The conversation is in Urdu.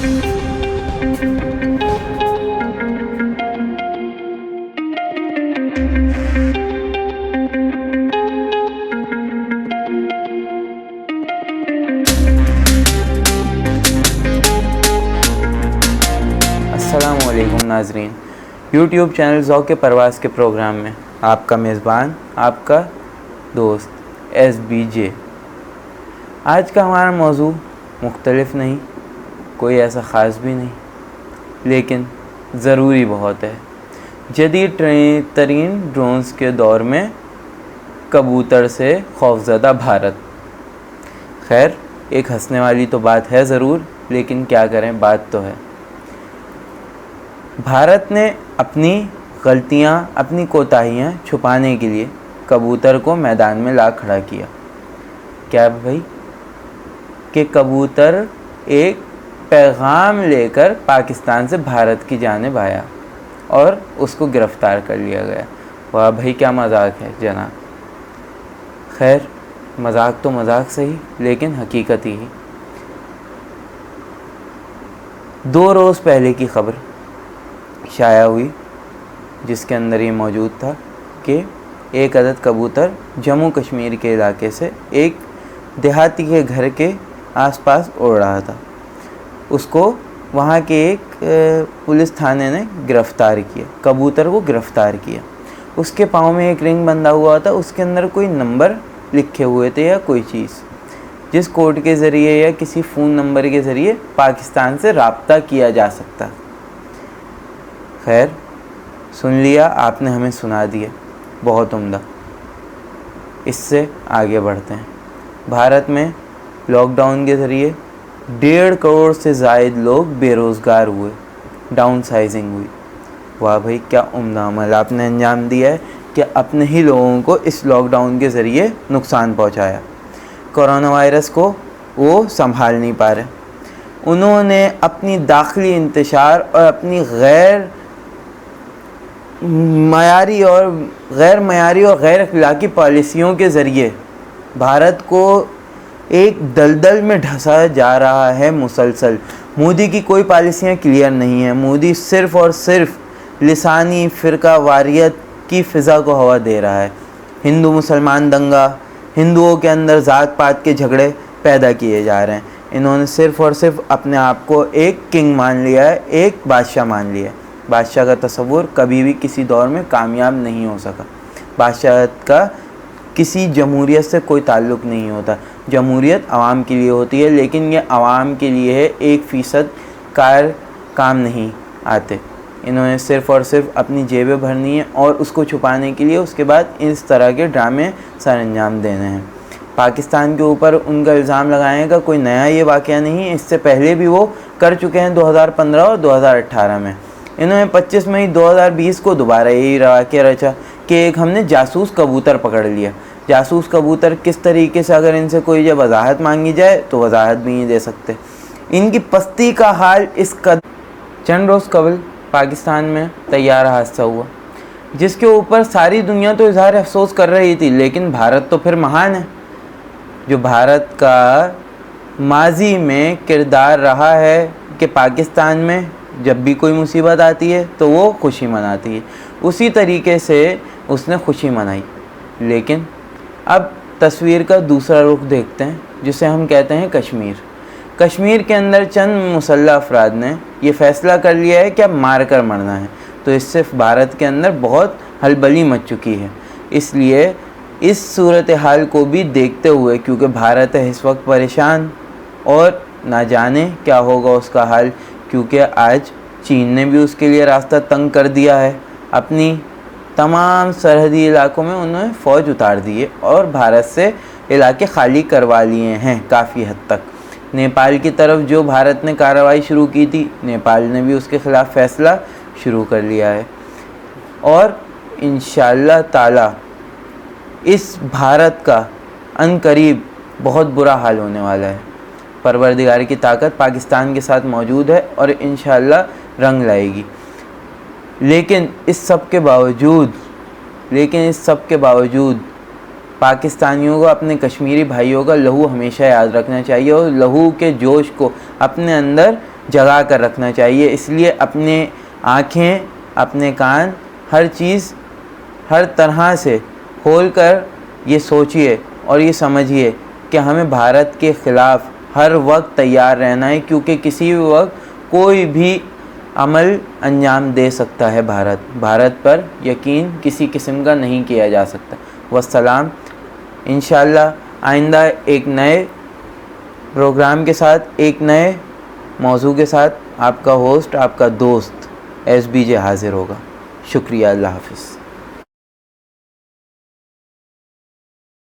السلام علیکم ناظرین، یوٹیوب چینل ذوق پرواز کے پروگرام میں آپ کا میزبان، آپ کا دوست SBJ۔ آج کا ہمارا موضوع مختلف نہیں، کوئی ایسا خاص بھی نہیں، لیکن ضروری بہت ہے۔ جدید ترین ڈرونز کے دور میں کبوتر سے خوفزدہ بھارت۔ خیر، ایک ہنسنے والی تو بات ہے ضرور، لیکن کیا کریں، بات تو ہے۔ بھارت نے اپنی غلطیاں، اپنی کوتاہیاں چھپانے کے لیے کبوتر کو میدان میں لا کھڑا کیا۔ کیا بھائی؟ کہ کبوتر ایک پیغام لے کر پاکستان سے بھارت کی جانب آیا اور اس کو گرفتار کر لیا گیا۔ واہ بھائی، کیا مذاق ہے جناب۔ خیر، مذاق تو مذاق صحیح، لیکن حقیقت ہی۔ 2 روز پہلے کی خبر شائع ہوئی، جس کے اندر یہ موجود تھا کہ ایک عدد کبوتر جموں کشمیر کے علاقے سے ایک دیہاتی کے گھر کے آس پاس اڑ رہا تھا۔ اس کو وہاں کے ایک پولیس تھانے نے گرفتار کیا، کبوتر کو گرفتار کیا۔ اس کے پاؤں میں ایک رنگ بندھا ہوا تھا، اس کے اندر کوئی نمبر لکھے ہوئے تھے یا کوئی چیز، جس کوڈ کے ذریعے یا کسی فون نمبر کے ذریعے پاکستان سے رابطہ کیا جا سکتا۔ خیر، سن لیا آپ نے، ہمیں سنا دیا، بہت عمدہ۔ اس سے آگے بڑھتے ہیں۔ بھارت میں لاک ڈاؤن کے ذریعے 1.5 کروڑ سے زائد لوگ بے روزگار ہوئے، ڈاؤن سائزنگ ہوئی۔ واہ بھائی، کیا عمدہ عمل آپ نے انجام دیا ہے کہ اپنے ہی لوگوں کو اس لاک ڈاؤن کے ذریعے نقصان پہنچایا۔ کورونا وائرس کو وہ سنبھال نہیں پا رہے، انہوں نے اپنی داخلی انتشار اور اپنی غیر معیاری اور غیر اخلاقی پالیسیوں کے ذریعے بھارت کو ایک دلدل میں ڈھسا جا رہا ہے مسلسل۔ مودی کی کوئی پالیسیاں کلیئر نہیں ہیں۔ مودی صرف اور صرف لسانی فرقہ واریت کی فضا کو ہوا دے رہا ہے۔ ہندو مسلمان دنگا، ہندوؤں کے اندر ذات پات کے جھگڑے پیدا کیے جا رہے ہیں۔ انہوں نے صرف اور صرف اپنے آپ کو ایک کنگ مان لیا ہے، ایک بادشاہ مان لیا ہے۔ بادشاہ کا تصور کبھی بھی کسی دور میں کامیاب نہیں ہو سکا۔ بادشاہت کا کسی جمہوریت سے کوئی تعلق نہیں ہوتا۔ جمہوریت عوام کے لیے ہوتی ہے، لیکن یہ عوام کے لیے ہے، 1% کام نہیں آتے۔ انہوں نے صرف اور صرف اپنی جیبیں بھرنی ہیں اور اس کو چھپانے کے لیے اس کے بعد اس طرح کے ڈرامے سر انجام دینے ہیں۔ پاکستان کے اوپر ان کا الزام لگانے کا کوئی نیا یہ واقعہ نہیں ہے، اس سے پہلے بھی وہ کر چکے ہیں 2015 اور 2018 میں۔ انہوں نے 25 مئی 2020 کو دوبارہ یہی واقعہ رچا کہ ایک ہم نے جاسوس کبوتر پکڑ لیا۔ جاسوس کبوتر کس طریقے سے، اگر ان سے کوئی جب وضاحت مانگی جائے تو وضاحت بھی نہیں دے سکتے۔ ان کی پستی کا حال اس قدر۔ چند روز قبل پاکستان میں طیارہ حادثہ ہوا، جس کے اوپر ساری دنیا تو اظہار افسوس کر رہی تھی، لیکن بھارت تو پھر مہان ہے۔ جو بھارت کا ماضی میں کردار رہا ہے کہ پاکستان میں جب بھی کوئی مصیبت آتی ہے تو وہ خوشی مناتی ہے، اسی طریقے سے اس نے خوشی منائی۔ لیکن اب تصویر کا دوسرا رخ دیکھتے ہیں، جسے ہم کہتے ہیں کشمیر۔ کشمیر کے اندر چند مسلح افراد نے یہ فیصلہ کر لیا ہے کہ اب مار کر مرنا ہے، تو اس سے بھارت کے اندر بہت ہلبلی مچ چکی ہے۔ اس لیے اس صورتحال کو بھی دیکھتے ہوئے، کیونکہ بھارت ہے اس وقت پریشان اور نہ جانے کیا ہوگا اس کا حال، کیونکہ آج چین نے بھی اس کے لیے راستہ تنگ کر دیا ہے۔ اپنی تمام سرحدی علاقوں میں انہوں نے فوج اتار دی ہے اور بھارت سے علاقے خالی کروا لیے ہیں کافی حد تک۔ نیپال کی طرف جو بھارت نے کارروائی شروع کی تھی، نیپال نے بھی اس کے خلاف فیصلہ شروع کر لیا ہے، اور انشاءاللہ تعالی اس بھارت کا عن قریب بہت برا حال ہونے والا ہے۔ پروردگار کی طاقت پاکستان کے ساتھ موجود ہے اور انشاءاللہ رنگ لائے گی۔ لیکن اس سب کے باوجود پاکستانیوں کو اپنے کشمیری بھائیوں کا لہو ہمیشہ یاد رکھنا چاہیے اور لہو کے جوش کو اپنے اندر جگا کر رکھنا چاہیے. اس لیے اپنے آنکھیں، اپنے کان، ہر چیز ہر طرح سے کھول کر یہ سوچیے اور یہ سمجھیے کہ ہمیں بھارت کے خلاف ہر وقت تیار رہنا ہے، کیونکہ کسی بھی وقت کوئی بھی عمل انجام دے سکتا ہے. بھارت پر یقین کسی قسم کا نہیں کیا جا سکتا. والسلام. انشاءاللہ آئندہ ایک نئے پروگرام کے ساتھ، ایک نئے موضوع کے ساتھ آپ کا ہوسٹ، آپ کا دوست SBJ حاضر ہوگا. شکریہ. اللہ حافظ.